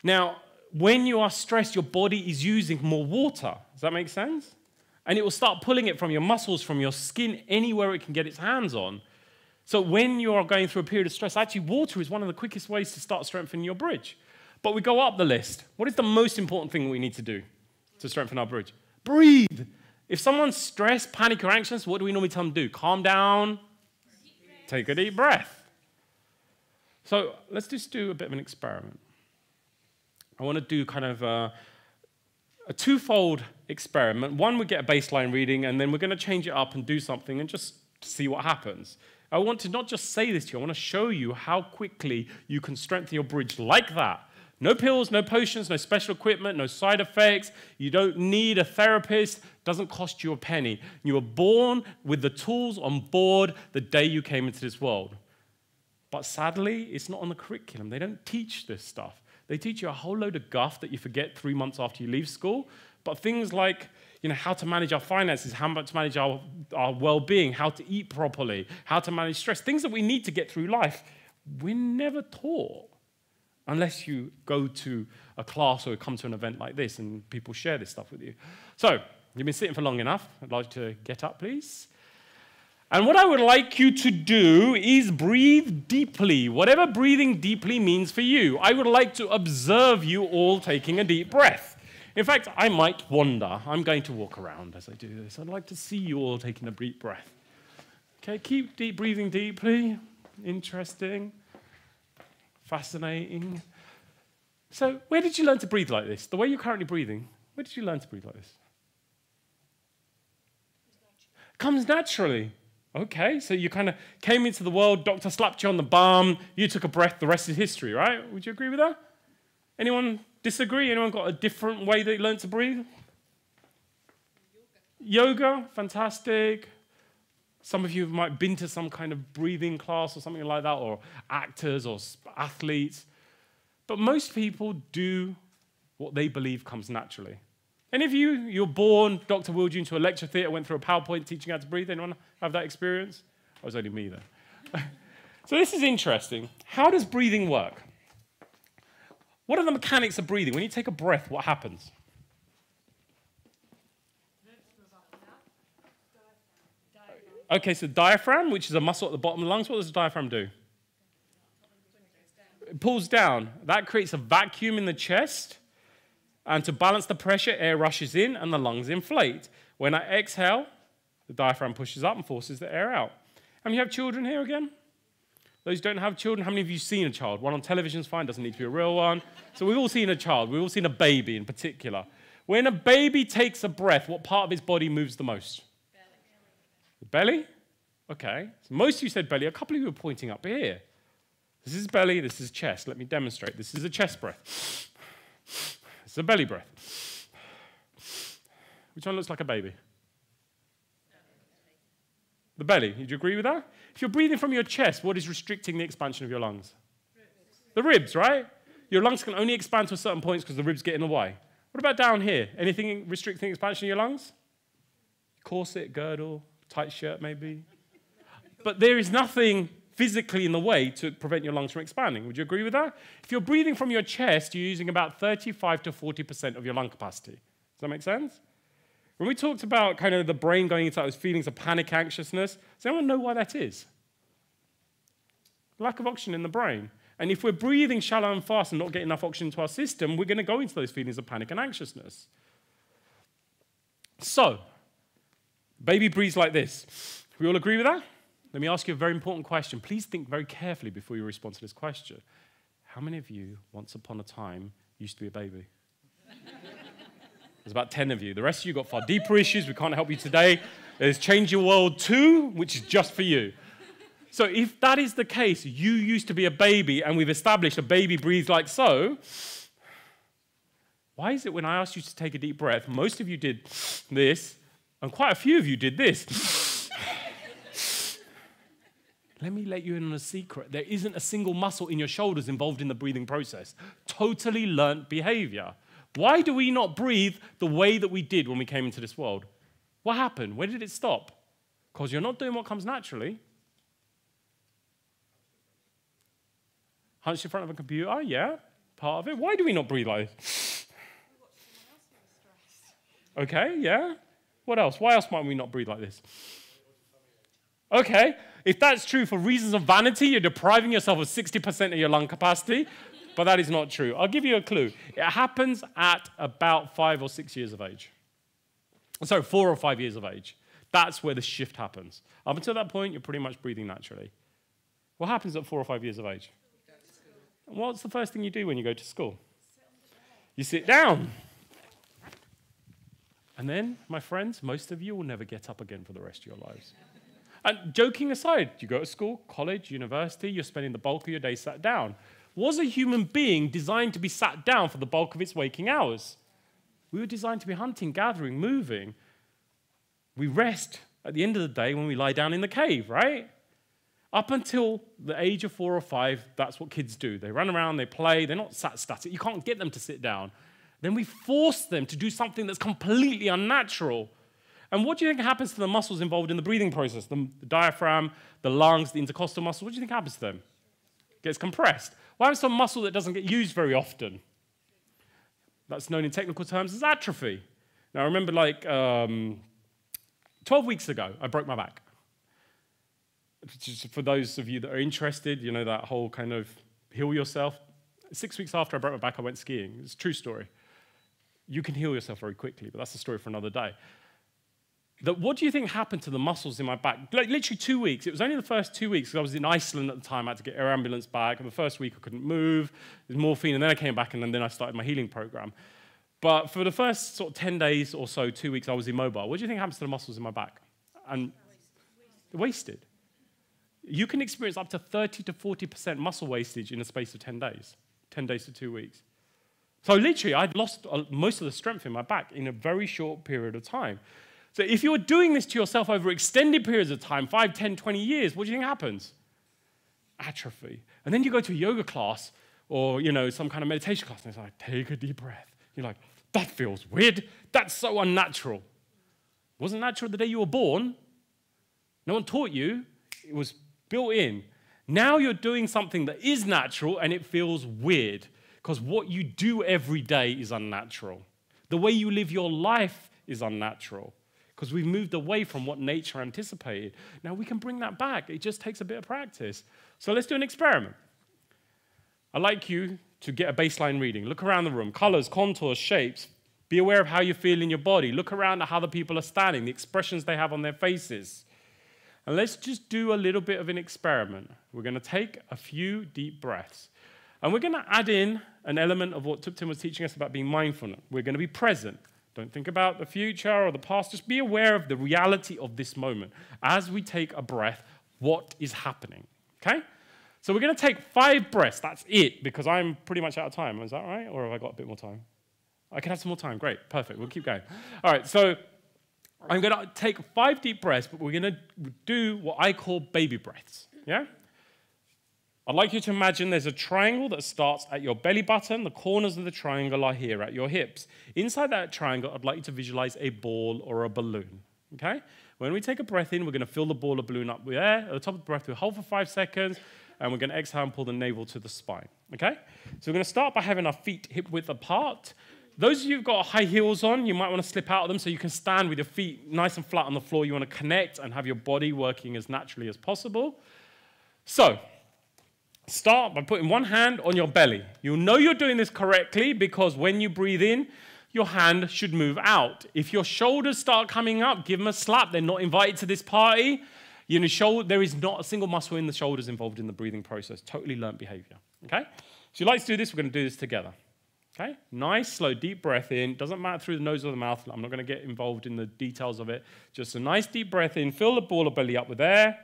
Now, when you are stressed, your body is using more water. Does that make sense? And it will start pulling it from your muscles, from your skin, anywhere it can get its hands on. So when you are going through a period of stress, actually water is one of the quickest ways to start strengthening your bridge. But we go up the list. What is the most important thing we need to do to strengthen our bridge? Breathe. If someone's stressed, panic, or anxious, what do we normally tell them to do? Calm down, take a deep breath. So let's just do a bit of an experiment. I want to do kind of a twofold experiment. One, we get a baseline reading, and then we're going to change it up and do something and just see what happens. I want to not just say this to you, I want to show you how quickly you can strengthen your bridge like that. No pills, no potions, no special equipment, no side effects. You don't need a therapist. It doesn't cost you a penny. You were born with the tools on board the day you came into this world. But sadly, it's not on the curriculum. They don't teach this stuff. They teach you a whole load of guff that you forget 3 months after you leave school. But things like, how to manage our finances, how to manage our well-being, how to eat properly, how to manage stress, things that we need to get through life, we're never taught. unless you go to a class or come to an event like this and people share this stuff with you. So, you've been sitting for long enough. I'd like to get up, please. And what I would like you to do is breathe deeply, whatever breathing deeply means for you. I would like to observe you all taking a deep breath. In fact, I might wander. I'm going to walk around as I do this. I'd like to see you all taking a deep breath. Okay, keep deep breathing deeply. Interesting. Fascinating. So, where did you learn to breathe like this? The way you're currently breathing, where did you learn to breathe like this? It comes naturally. Okay, so you kind of came into the world, doctor slapped you on the bum, you took a breath, the rest is history, right? Would you agree with that? Anyone disagree? Anyone got a different way they learned to breathe? Yoga, fantastic. Some of you might have been to some kind of breathing class or something like that, or actors or athletes. But most people do what they believe comes naturally. Any of you, you're born, Dr. wheeled you into a lecture theatre, went through a PowerPoint teaching you how to breathe. Anyone have that experience? It was only me then. So this is interesting. How does breathing work? What are the mechanics of breathing? When you take a breath, what happens? Okay, so diaphragm, which is a muscle at the bottom of the lungs, what does the diaphragm do? It pulls down. That creates a vacuum in the chest. And to balance the pressure, air rushes in and the lungs inflate. When I exhale, the diaphragm pushes up and forces the air out. How many have children here again? Those who don't have children, how many of you have seen a child? One on television is fine, doesn't need to be a real one. So we've all seen a child. We've all seen a baby in particular. When a baby takes a breath, what part of its body moves the most? The belly? Okay. So most of you said belly. A couple of you are pointing up here. This is belly, this is chest. Let me demonstrate. This is a chest breath. This is a belly breath. Which one looks like a baby? The belly. Would you agree with that? If you're breathing from your chest, what is restricting the expansion of your lungs? The ribs, right? Your lungs can only expand to a certain point because the ribs get in the way. What about down here? Anything restricting expansion of your lungs? Corset, girdle, tight shirt maybe? But there is nothing physically in the way to prevent your lungs from expanding. Would you agree with that? If you're breathing from your chest, you're using about 35 to 40% of your lung capacity. Does that make sense? When we talked about kind of the brain going into those feelings of panic, anxiousness, does anyone know why that is? Lack of oxygen in the brain. And if we're breathing shallow and fast and not getting enough oxygen into our system, we're going to go into those feelings of panic and anxiousness. So, baby breathes like this. We all agree with that? Let me ask you a very important question. Please think very carefully before you respond to this question. How many of you, once upon a time, used to be a baby? There's about 10 of you. The rest of you got far deeper issues. We can't help you today. There's Change Your World 2, which is just for you. So if that is the case, you used to be a baby, and we've established a baby breathes like so, why is it when I asked you to take a deep breath, most of you did this, and quite a few of you did this? Let me let you in on a secret. There isn't a single muscle in your shoulders involved in the breathing process. Totally learnt behavior. Why do we not breathe the way that we did when we came into this world? What happened? Where did it stop? Because you're not doing what comes naturally. Hunched in front of a computer, yeah, part of it. Why do we not breathe like this? Okay, yeah. What else? Why else might we not breathe like this? Okay, if that's true for reasons of vanity, you're depriving yourself of 60% of your lung capacity, but that is not true. I'll give you a clue. It happens at about 5 or 6 years of age. So 4 or 5 years of age. That's where the shift happens. Up until that point, you're pretty much breathing naturally. What happens at 4 or 5 years of age? What's the first thing you do when you go to school? You sit down. And then, my friends, most of you will never get up again for the rest of your lives. And joking aside, you go to school, college, university, you're spending the bulk of your day sat down. Was a human being designed to be sat down for the bulk of its waking hours? We were designed to be hunting, gathering, moving. We rest at the end of the day when we lie down in the cave, right? Up until the age of 4 or 5, that's what kids do. They run around, they play, they're not sat static. You can't get them to sit down. Then we force them to do something that's completely unnatural. And what do you think happens to the muscles involved in the breathing process? The diaphragm, the lungs, the intercostal muscles, what do you think happens to them? Gets compressed. What happens to a muscle that doesn't get used very often? That's known in technical terms as atrophy. Now, I remember 12 weeks ago, I broke my back. Just for those of you that are interested, you know, that whole kind of heal yourself. 6 weeks after I broke my back, I went skiing. It's a true story. You can heal yourself very quickly, but that's a story for another day. What do you think happened to the muscles in my back? Like, literally 2 weeks. It was only the first 2 weeks, because I was in Iceland at the time. I had to get air ambulance back. And the first week, I couldn't move. There's morphine. And then I came back, and then I started my healing program. But for the first sort of 10 days or so, 2 weeks, I was immobile. What do you think happens to the muscles in my back? And wasted. You can experience up to 30 to 40% muscle wastage in a space of 10 days. 10 days to 2 weeks. So literally, I'd lost most of the strength in my back in a very short period of time. So if you're doing this to yourself over extended periods of time, 5, 10, 20 years, what do you think happens? Atrophy. And then you go to a yoga class or, you know, some kind of meditation class, and it's like, take a deep breath. You're like, that feels weird. That's so unnatural. It wasn't natural the day you were born. No one taught you. It was built in. Now you're doing something that is natural, and it feels weird because what you do every day is unnatural. The way you live your life is unnatural, because we've moved away from what nature anticipated. Now we can bring that back. It just takes a bit of practice. So let's do an experiment. I'd like you to get a baseline reading. Look around the room. Colors, contours, shapes. Be aware of how you feel in your body. Look around at how the people are standing, the expressions they have on their faces. And let's just do a little bit of an experiment. We're going to take a few deep breaths. And we're going to add in an element of what Tipton was teaching us about being mindful. We're going to be present. Don't think about the future or the past. Just be aware of the reality of this moment. As we take a breath, what is happening? Okay? So we're going to take 5 breaths. That's it, because I'm pretty much out of time. Is that right? Or have I got a bit more time? I can have some more time. Great. Perfect. We'll keep going. All right. So I'm going to take 5 deep breaths, but we're going to do what I call baby breaths. Yeah? I'd like you to imagine there's a triangle that starts at your belly button. The corners of the triangle are here at your hips. Inside that triangle, I'd like you to visualize a ball or a balloon. Okay? When we take a breath in, we're going to fill the ball or balloon up with air. At the top of the breath, we'll hold for 5 seconds, and we're going to exhale and pull the navel to the spine. Okay? So we're going to start by having our feet hip-width apart. Those of you who've got high heels on, you might want to slip out of them so you can stand with your feet nice and flat on the floor. You want to connect and have your body working as naturally as possible. So start by putting one hand on your belly. You'll know you're doing this correctly because when you breathe in, your hand should move out. If your shoulders start coming up, give them a slap. They're not invited to this party. You know, there is not a single muscle in the shoulders involved in the breathing process. Totally learned behavior. Okay? So you like to do this, we're going to do this together. Okay? Nice, slow, deep breath in. Doesn't matter through the nose or the mouth. I'm not going to get involved in the details of it. Just a nice deep breath in. Fill the ball of belly up with air.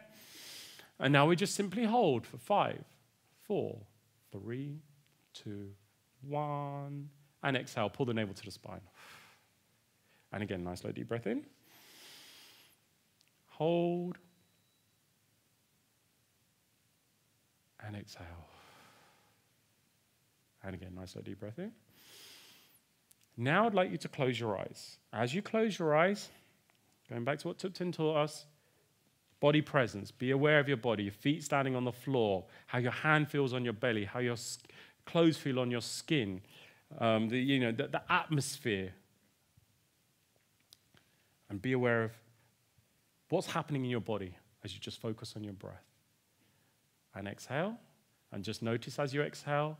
And now we just simply hold for 5, 4, 3, 2, 1. And exhale. Pull the navel to the spine. And again, nice, slow, deep breath in. Hold. And exhale. And again, nice, slow, deep breath in. Now I'd like you to close your eyes. As you close your eyes, going back to what Tipton taught us, body presence. Be aware of your body, your feet standing on the floor, how your hand feels on your belly, how your clothes feel on your skin, the atmosphere. And be aware of what's happening in your body as you just focus on your breath. And exhale, and just notice as you exhale,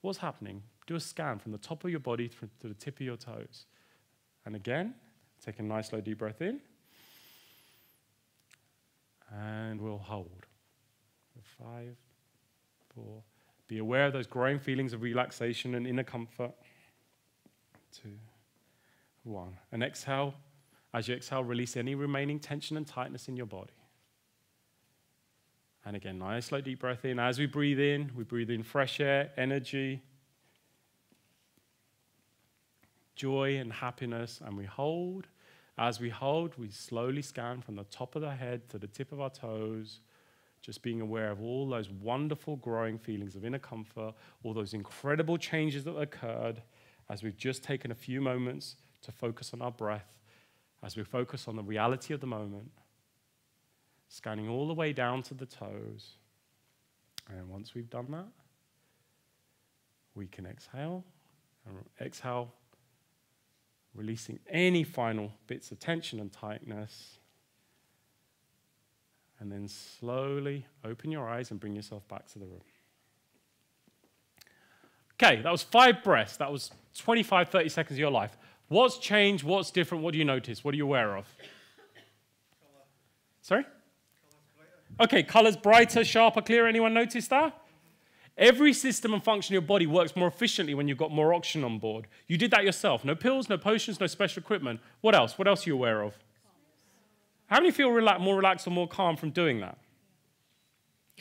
what's happening? Do a scan from the top of your body to the tip of your toes. And again, take a nice, slow, deep breath in. And we'll hold. 5, 4. Be aware of those growing feelings of relaxation and inner comfort. 2, 1. And exhale. As you exhale, release any remaining tension and tightness in your body. And again, nice, slow, deep breath in. As we breathe in fresh air, energy, joy, and happiness. And we hold. As we hold, we slowly scan from the top of the head to the tip of our toes, just being aware of all those wonderful growing feelings of inner comfort, all those incredible changes that occurred as we've just taken a few moments to focus on our breath, as we focus on the reality of the moment, scanning all the way down to the toes. And once we've done that, we can exhale. And exhale, releasing any final bits of tension and tightness. And then slowly open your eyes and bring yourself back to the room. Okay, that was 5 breaths. That was 25, 30 seconds of your life. What's changed? What's different? What do you notice? What are you aware of? Colour. Sorry? Colour's brighter. Okay, color's brighter, sharper, clearer. Anyone notice that? Every system and function of your body works more efficiently when you've got more oxygen on board. You did that yourself. No pills, no potions, no special equipment. What else? What else are you aware of? How many feel more relaxed or more calm from doing that?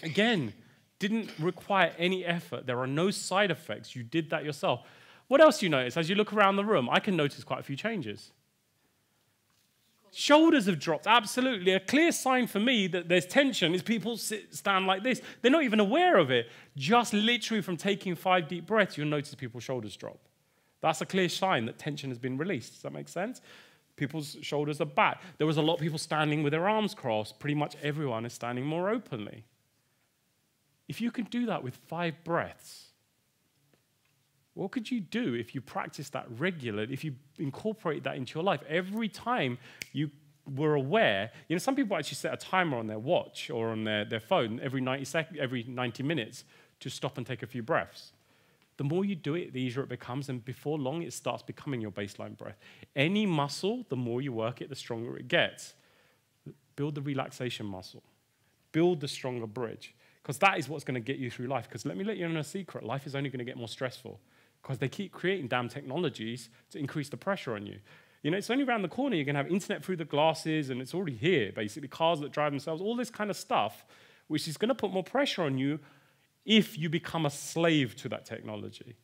Again, didn't require any effort. There are no side effects. You did that yourself. What else do you notice? As you look around the room, I can notice quite a few changes. Shoulders have dropped, absolutely. A clear sign for me that there's tension is people stand like this. They're not even aware of it. Just literally from taking 5 deep breaths, you'll notice people's shoulders drop. That's a clear sign that tension has been released. Does that make sense? People's shoulders are back. There was a lot of people standing with their arms crossed. Pretty much everyone is standing more openly. If you can do that with 5 breaths, what could you do if you practice that regularly, if you incorporate that into your life? Every time you were aware, some people actually set a timer on their watch or on their phone every 90 minutes to stop and take a few breaths. The more you do it, the easier it becomes, and before long, it starts becoming your baseline breath. Any muscle, the more you work it, the stronger it gets. Build the relaxation muscle. Build the stronger bridge, because that is what's going to get you through life. Because let me let you in a secret, life is only going to get more stressful, because they keep creating damn technologies to increase the pressure on you. It's only around the corner. You're going to have internet through the glasses, and it's already here, basically, cars that drive themselves, all this kind of stuff, which is going to put more pressure on you if you become a slave to that technology.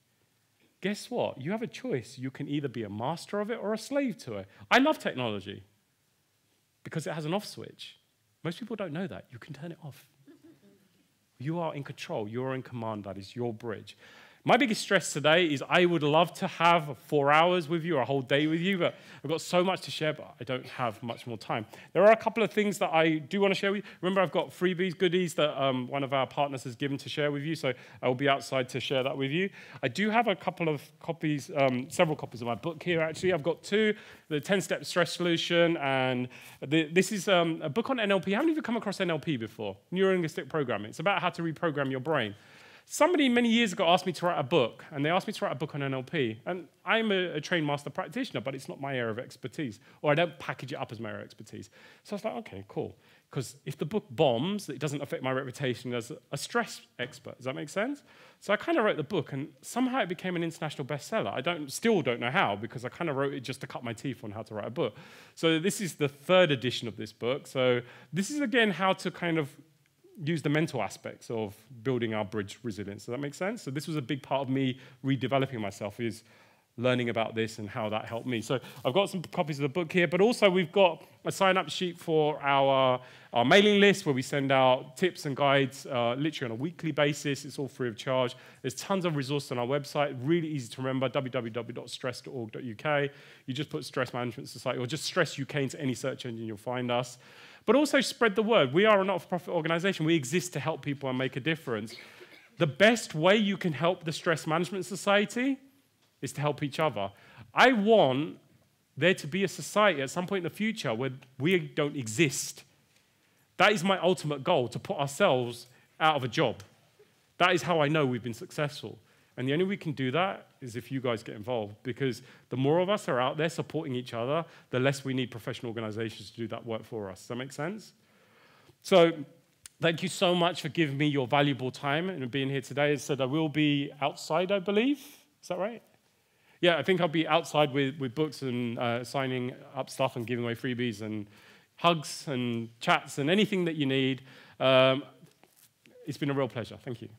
Guess what? You have a choice. You can either be a master of it or a slave to it. I love technology because it has an off switch. Most people don't know that. You can turn it off. You are in control. You are in command. That is your bridge. My biggest stress today is I would love to have 4 hours with you or a whole day with you, but I've got so much to share, but I don't have much more time. There are a couple of things that I do want to share with you. Remember, I've got freebies, goodies that one of our partners has given to share with you, so I will be outside to share that with you. I do have a couple of copies, several copies of my book here, actually. I've got 2, the 10-Step Stress Solution, and this is a book on NLP. How many of you come across NLP before? Neuro-linguistic programming. It's about how to reprogram your brain. Somebody many years ago asked me to write a book, and they asked me to write a book on NLP. And I'm a trained master practitioner, but it's not my area of expertise, or I don't package it up as my area of expertise. So I was like, okay, cool. Because if the book bombs, it doesn't affect my reputation as a stress expert. Does that make sense? So I kind of wrote the book, and somehow it became an international bestseller. I still don't know how, because I kind of wrote it just to cut my teeth on how to write a book. So this is the 3rd edition of this book. So this is, again, how to kind of use the mental aspects of building our bridge resilience. Does that make sense? So this was a big part of me redeveloping myself, is learning about this and how that helped me. So I've got some copies of the book here, but also we've got a sign-up sheet for our mailing list where we send out tips and guides literally on a weekly basis. It's all free of charge. There's tons of resources on our website, really easy to remember, www.stress.org.uk. You just put Stress Management Society or just Stress UK into any search engine, you'll find us. But also spread the word. We are a not-for-profit organization. We exist to help people and make a difference. The best way you can help the Stress Management Society is to help each other. I want there to be a society at some point in the future where we don't exist. That is my ultimate goal, to put ourselves out of a job. That is how I know we've been successful. And the only way we can do that is if you guys get involved, because the more of us are out there supporting each other, the less we need professional organizations to do that work for us. Does that make sense? So thank you so much for giving me your valuable time and being here today. As I said, I will be outside, I believe. Is that right? Yeah, I think I'll be outside with books and signing up stuff and giving away freebies and hugs and chats and anything that you need. It's been a real pleasure. Thank you.